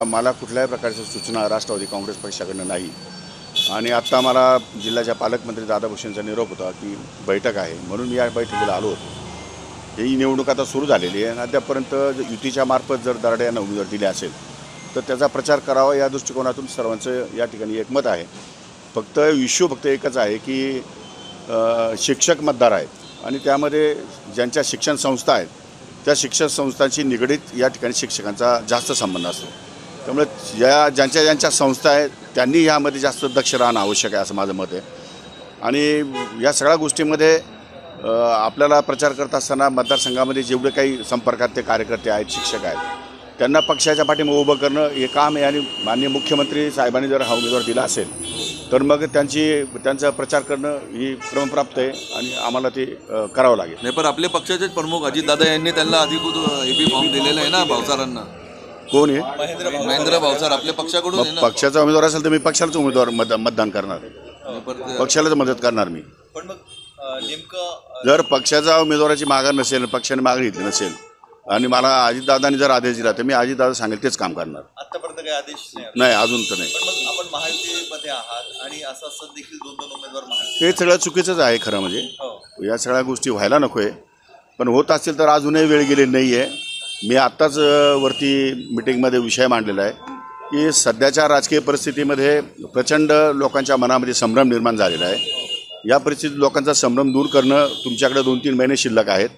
मला कुठल्याही प्रकारच्या सूचना राष्ट्रवादी काँग्रेस पक्षाकडून नाही आणि आत्ता मला जिल्ह्याच्या पालकमंत्री दादा भुसेंचा निरोप होता की बैठक आहे म्हणून मी या बैठकीला आलो होतो। ही निवडणूक आता सुरू झालेली आहे आणि अद्यापर्यंत युतीच्या मार्फत जर दराडे यांना उमेदवार दिले असेल तर त्याचा प्रचार करावा या दृष्टिकोनातून सर्वांचं या ठिकाणी एकमत आहे। फक्त इश्यू फक्त एकच आहे की शिक्षक मतदार आहेत आणि त्यामध्ये ज्यांच्या शिक्षण संस्था आहेत त्या शिक्षण संस्थांशी निगडीत या ठिकाणी शिक्षकांचा जास्त संबंध असतो। त्यामुळे ज्यांच्या संस्था आहेत त्यांनी यामध्ये जास्त दक्ष राहणं आवश्यक आहे असं माझं मत आहे। आणि या सगळ्या गोष्टींमध्ये आपल्याला प्रचार करत असताना मतदारसंघामध्ये जेवढे काही संपर्कात ते कार्यकर्ते आहेत शिक्षक आहेत त्यांना पक्षाच्या पाठीमागे उभं करणं हे काम आहे। आणि माननीय मुख्यमंत्री साहेबांनी जर हा उमेदवार दिला असेल तर मग त्यांचा प्रचार करणं ही क्रमप्राप्त आहे आणि आम्हाला ते करावं लागेल। नाही पण आपल्या पक्षाचे प्रमुख अजितदादा यांनी त्यांना अधिकृत एबी फॉर्म दिलेला आहे ना भावसारांना। कोण आहे? महेंद्र भावसार आपल्या पक्षाकडून पक्षाचा उमेदवार असेल तर मी पक्षालाच उमेदवार मतदान करणार, पक्षालाच मदत करणार मी। पण मग नेमकं जर पक्षाचा उमेदवाराची मागणी नसेल पक्षाने मागणी घेतली नसेल आणि मला अजितदादांनी जर आदेश दिला तर मी अजितदादा सांगेल तेच काम करणार। आतापर्यंत काही आदेश नाही अजून तर नाही। पण मग आपण महायुतीमध्ये आहात आणि असं देखील दोन उमेदवार महायुती हे सगळं चुकीचंच आहे खरं म्हणजे या सगळ्या गोष्टी व्हायला नको आहे पण होत असतील तर अजूनही वेळ गेलेली नाही आहे। मी आत्ताच वरती मिटिंगमध्ये विषय मांडलेला आहे की सध्याच्या राजकीय परिस्थितीमध्ये प्रचंड लोकांच्या मनामध्ये संभ्रम निर्माण झालेला आहे। या परिस्थितीत लोकांचा संभ्रम दूर करणं तुमच्याकडे 2-3 महिने शिल्लक आहेत।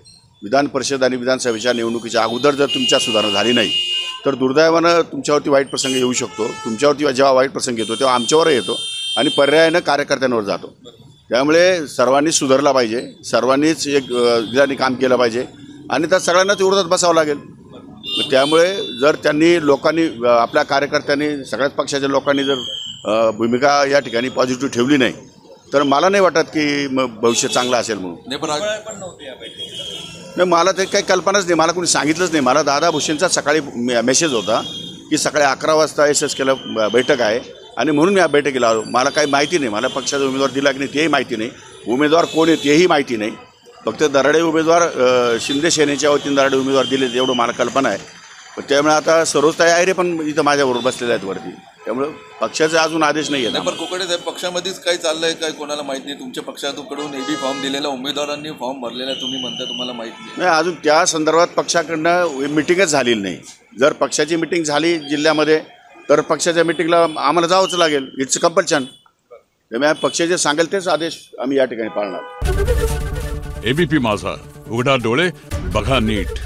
विधान परिषद आणि विधानसभेच्या निवडणुकीच्या अगोदर जर तुमच्या सुधारणा झाली नाही तर दुर्दैवानं तुमच्यावरती वाईट प्रसंग येऊ शकतो। तुमच्यावरती जेव्हा वाईट प्रसंग येतो तेव्हा आमच्यावरही येतो आणि पर्यायानं कार्यकर्त्यांवर जातो। त्यामुळे सर्वांनीच सुधारला पाहिजे, सर्वांनीच एक दिलाने काम केलं पाहिजे आणि त्या सगळ्यांनाच विरोधात बसावं लागेल। त्यामुळे जर लोकांनी आपल्या कार्यकर्त्यांनी सगळ्याच पक्षाच्या लोकांनी जर भूमिका या ठिकाणी पॉझिटिव्ह ठेवली नाही तर मला नाही वाटत की मग भविष्य चांगलं असेल म्हणून। नाही मला ते काही कल्पनाच नाही, मला कोणी सांगितलंच नाही। मला दादा भुसेंचा सकाळी मेसेज होता की सकाळी 11 वाजता SSKला बैठक आहे आणि म्हणून मी या बैठकीला आलो। मला काही माहिती नाही, मला पक्षाचा उमेदवार दिला की नाही तेही माहिती नाही, उमेदवार कोण आहे तेही माहिती नाही। फक्त दराडे उमेदवार शिंदे सेनेच्या वतीने दराडे उमेदवार दिले एवढं मला कल्पना आहे। त्यामुळे आता सरोजताई आयरे पण इथं माझ्याबरोबर बसलेले आहेत वरती, त्यामुळे पक्षाचे अजून आदेश नाही आहे। पण कोकडे साहेब पक्षामध्येच काही चाललंय काय कोणाला माहिती नाही? तुमच्या पक्षाकडून एबी फॉर्म दिलेला उमेदवारांनी फॉर्म भरलेला तुम्ही म्हणता तुम्हाला माहिती नाही अजून त्या संदर्भात पक्षाकडनं मिटिंगच झालेली नाही। जर पक्षाची मिटिंग झाली जिल्ह्यामध्ये तर पक्षाच्या मिटिंगला आम्हाला जावंच लागेल, इट्स कंपल्शन। त्यामुळे पक्षाचे सांगेल तेच आदेश आम्ही या ठिकाणी पाळणार। एबीपी माझा, उघडा डोळे बघा नीट।